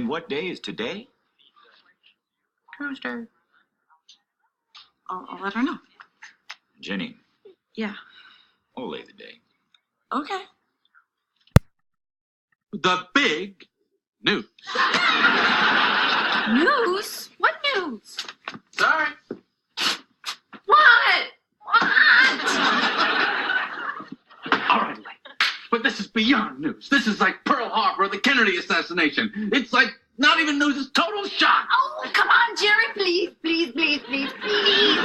what day is today? Tuesday. I'll let her know. Jenny. Yeah. We'll lay the day. Okay. The big news. News? What news? Sorry. What? All right, Lane. But this is beyond news. This is like Pearl Harbor or the Kennedy assassination. It's like not even news, it's total shock. Oh, come on, Jerry, please, please, please, please, please.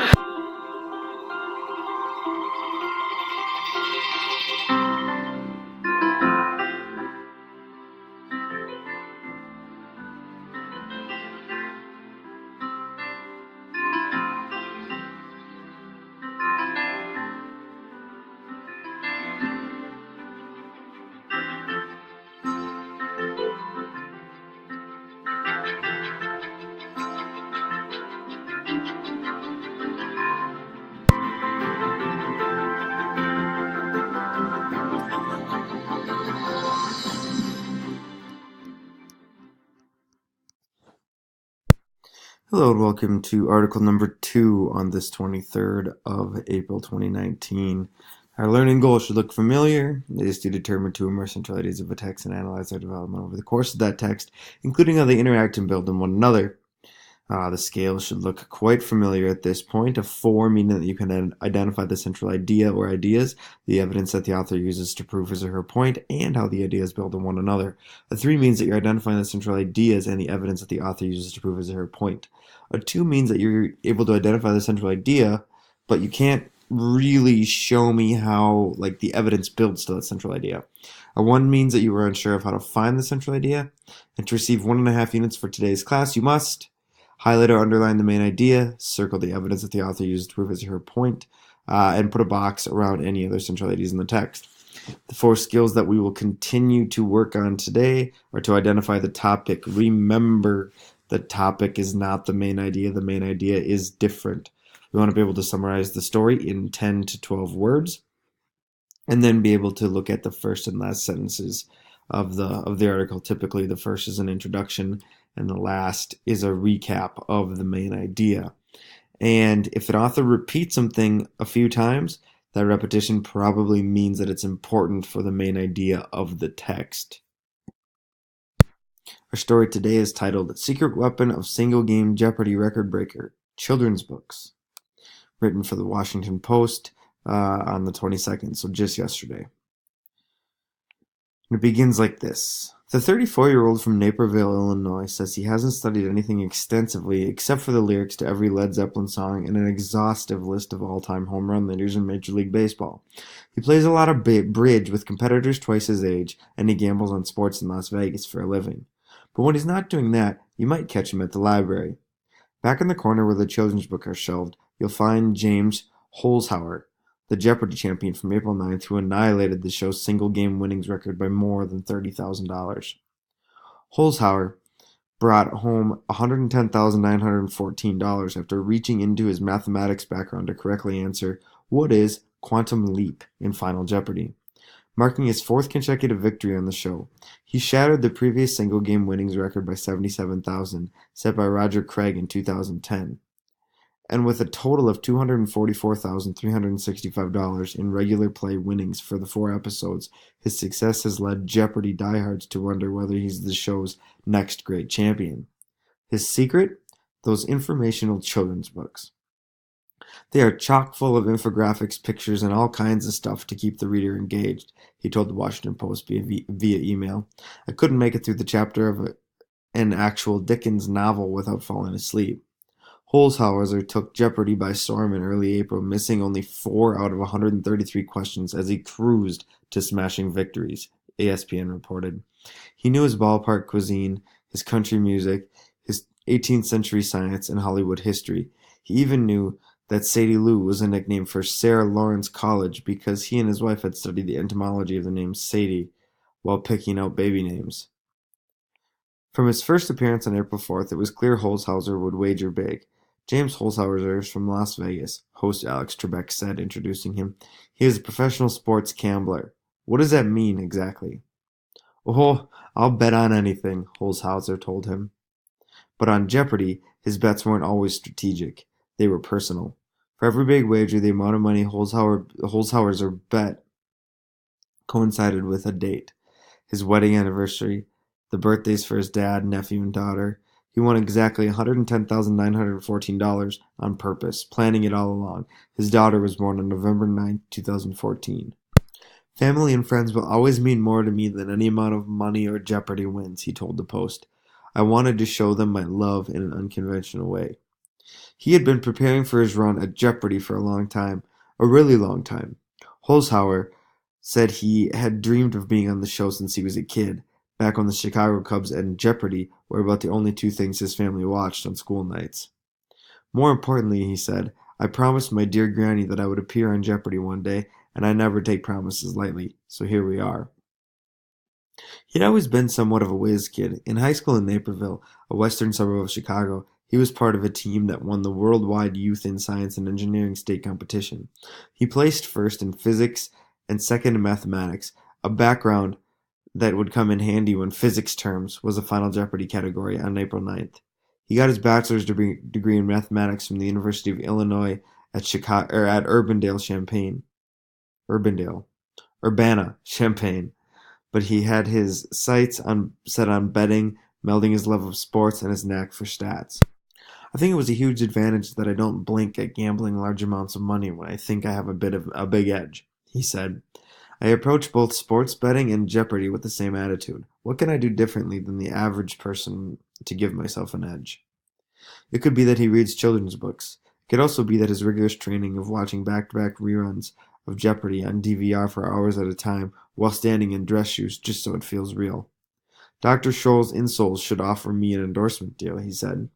Hello and welcome to article number 2 on this 23rd of April 2019. Our learning goal should look familiar. It is to determine to immerse central ideas of a text and analyze their development over the course of that text, including how they interact and build on one another. The scale should look quite familiar at this point. A 4 meaning that you can identify the central idea or ideas, the evidence that the author uses to prove his or her point, and how the ideas build on one another. A 3 means that you're identifying the central ideas and the evidence that the author uses to prove his or her point. A 2 means that you're able to identify the central idea, but you can't really show me how the evidence builds to that central idea. A 1 means that you are unsure of how to find the central idea. And to receive 1.5 units for today's class, you must highlight or underline the main idea, circle the evidence that the author used to prove his or her point, and put a box around any other central ideas in the text. The 4 skills that we will continue to work on today are to identify the topic. Remember, the topic is not the main idea. The main idea is different. We want to be able to summarize the story in 10 to 12 words, and then be able to look at the first and last sentences of the article. Typically, the first is an introduction, and the last is a recap of the main idea. And if an author repeats something a few times, that repetition probably means that it's important for the main idea of the text. Our story today is titled Secret Weapon of Single Game Jeopardy Record Breaker, Children's Books, written for the Washington Post on the 22nd, so just yesterday. And it begins like this. The 34-year-old from Naperville, Illinois, says he hasn't studied anything extensively except for the lyrics to every Led Zeppelin song and an exhaustive list of all-time home run leaders in Major League Baseball. He plays a lot of bridge with competitors twice his age, and he gambles on sports in Las Vegas for a living. But when he's not doing that, you might catch him at the library. Back in the corner where the children's books are shelved, you'll find James Holzhauer, the Jeopardy champion from April 9th, who annihilated the show's single-game winnings record by more than $30,000. Holzhauer brought home $110,914 after reaching into his mathematics background to correctly answer, what is quantum leap in Final Jeopardy? Marking his 4th consecutive victory on the show, he shattered the previous single-game winnings record by $77,000, set by Roger Craig in 2010. And with a total of $244,365 in regular play winnings for the 4 episodes, his success has led Jeopardy diehards to wonder whether he's the show's next great champion. His secret? Those informational children's books. They are chock full of infographics, pictures, and all kinds of stuff to keep the reader engaged, he told the Washington Post via email. I couldn't make it through the chapter of an actual Dickens novel without falling asleep. Holzhauer took Jeopardy by storm in early April, missing only 4 out of 133 questions as he cruised to smashing victories, ESPN reported. He knew his ballpark cuisine, his country music, his 18th century science, and Hollywood history. He even knew that Sadie Lou was a nickname for Sarah Lawrence College because he and his wife had studied the etymology of the name Sadie while picking out baby names. From his first appearance on April 4th, it was clear Holzhauer would wager big. James Holzhauer is from Las Vegas, host Alex Trebek said, introducing him. He is a professional sports gambler. What does that mean exactly? Oh, I'll bet on anything, Holzhauser told him. But on Jeopardy, his bets weren't always strategic. They were personal. For every big wager, the amount of money Holzhauer's bet coincided with a date. His wedding anniversary, the birthdays for his dad, nephew, and daughter. He won exactly $110,914 on purpose, planning it all along. His daughter was born on November 9th, 2014. Family and friends will always mean more to me than any amount of money or Jeopardy wins, he told the Post. I wanted to show them my love in an unconventional way. He had been preparing for his run at Jeopardy for a long time, a really long time. Holzhauer said he had dreamed of being on the show since he was a kid, back when the Chicago Cubs and Jeopardy were about the only two things his family watched on school nights. More importantly, he said, I promised my dear granny that I would appear on Jeopardy one day, and I never take promises lightly, so here we are. He had always been somewhat of a whiz kid. In high school in Naperville, a western suburb of Chicago, he was part of a team that won the worldwide Youth in Science and Engineering state competition. He placed first in physics and second in mathematics, a background that would come in handy when physics terms was a Final Jeopardy category on April 9th. He got his bachelor's degree in mathematics from the University of Illinois at Urbana-Champaign, but he had his sights set on betting, melding his love of sports and his knack for stats. I think it was a huge advantage that I don't blink at gambling large amounts of money when I think I have a big edge, he said. I approach both sports betting and Jeopardy with the same attitude. What can I do differently than the average person to give myself an edge? It could be that he reads children's books. It could also be that his rigorous training of watching back-to-back reruns of Jeopardy on DVR for hours at a time while standing in dress shoes just so it feels real. Dr. Scholl's insoles should offer me an endorsement deal, he said.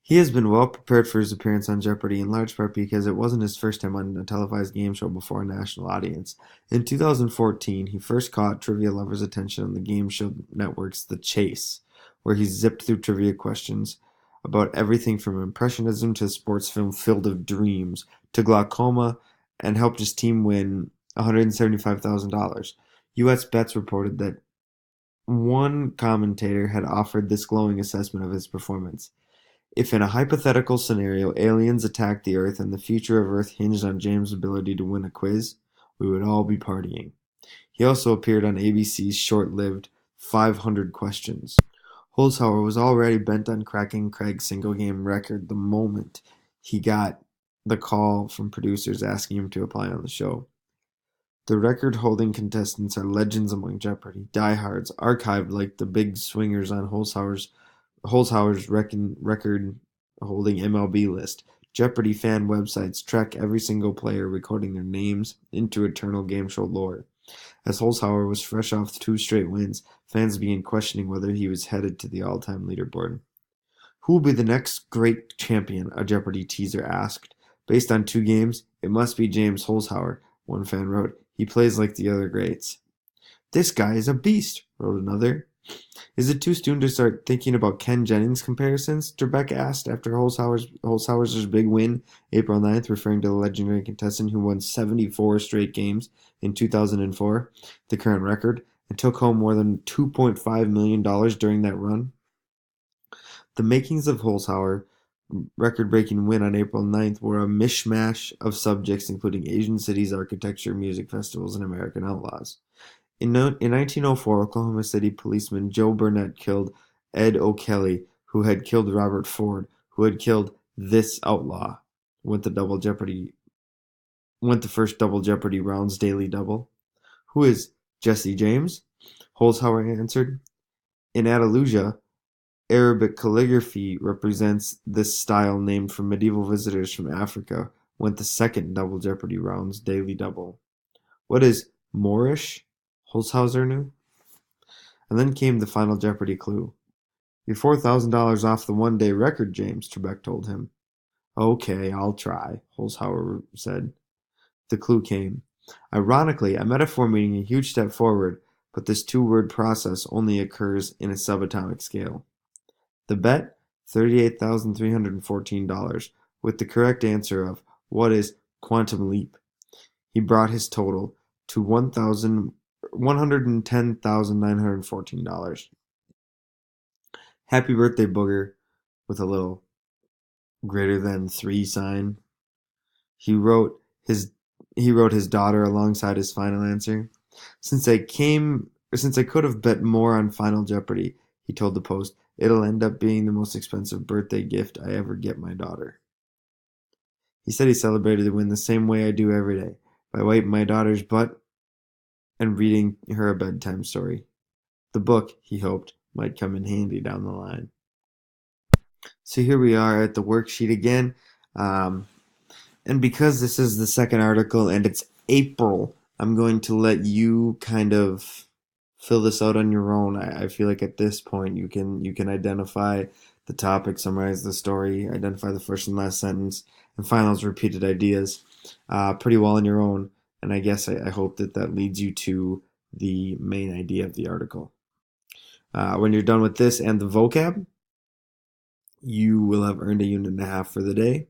He has been well prepared for his appearance on Jeopardy, in large part because it wasn't his first time on a televised game show before a national audience. In 2014, he first caught trivia lovers' attention on the game show network's The Chase, where he zipped through trivia questions about everything from impressionism to a sports film Field of Dreams to glaucoma, and helped his team win $175,000. U.S. Bets reported that one commentator had offered this glowing assessment of his performance. If in a hypothetical scenario aliens attacked the Earth and the future of Earth hinged on James' ability to win a quiz, we would all be partying. He also appeared on ABC's short-lived 500 Questions. Holzhauer was already bent on cracking Craig's single-game record the moment he got the call from producers asking him to apply on the show. The record-holding contestants are legends among Jeopardy, diehards, archived like the big swingers on Holzhauer's record-holding MLB list. Jeopardy fan websites track every single player, recording their names into eternal game show lore. As Holzhauer was fresh off 2 straight wins, fans began questioning whether he was headed to the all-time leaderboard. Who will be the next great champion? A Jeopardy teaser asked. Based on 2 games, it must be James Holzhauer, one fan wrote. He plays like the other greats. This guy is a beast, wrote another. Is it too soon to start thinking about Ken Jennings comparisons? Trebek asked after Holzhauer's big win April 9th, referring to the legendary contestant who won 74 straight games in 2004, the current record, and took home more than $2.5 million during that run. The makings of Holzhauer's record-breaking win on April 9th were a mishmash of subjects including Asian cities, architecture, music festivals, and American outlaws. In 1904, Oklahoma City policeman Joe Burnett killed Ed O'Kelly, who had killed Robert Ford, who had killed this outlaw. Went the first Double Jeopardy round's daily double. Who is Jesse James? Holzhauer answered. In Andalusia, Arabic calligraphy represents this style named for medieval visitors from Africa. Went the second Double Jeopardy round's daily double. What is Moorish? Holzhauer knew. And then came the final Jeopardy clue. You're $4,000 off the one-day record, James, Trebek told him. Okay, I'll try, Holzhauer said. The clue came. Ironically, a metaphor meaning a huge step forward, but this 2-word process only occurs in a subatomic scale. The bet, $38,314, with the correct answer of what is quantum leap. He brought his total to $110,914. Happy birthday, Booger, with a little greater than 3 sign. He wrote his he wrote his daughter alongside his final answer. Since I could have bet more on Final Jeopardy, he told the Post, it'll end up being the most expensive birthday gift I ever get my daughter. He said he celebrated the win the same way I do every day, by wiping my daughter's butt and reading her a bedtime story. The book, he hoped, might come in handy down the line. So here we are at the worksheet again. And because this is the second article and it's April, I'm going to let you kind of fill this out on your own. I feel like at this point you can identify the topic, summarize the story, identify the first and last sentence, and find those repeated ideas pretty well on your own. And I guess I hope that leads you to the main idea of the article. When you're done with this and the vocab, you will have earned a unit and a half for the day.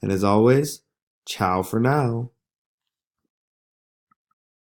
And as always, ciao for now.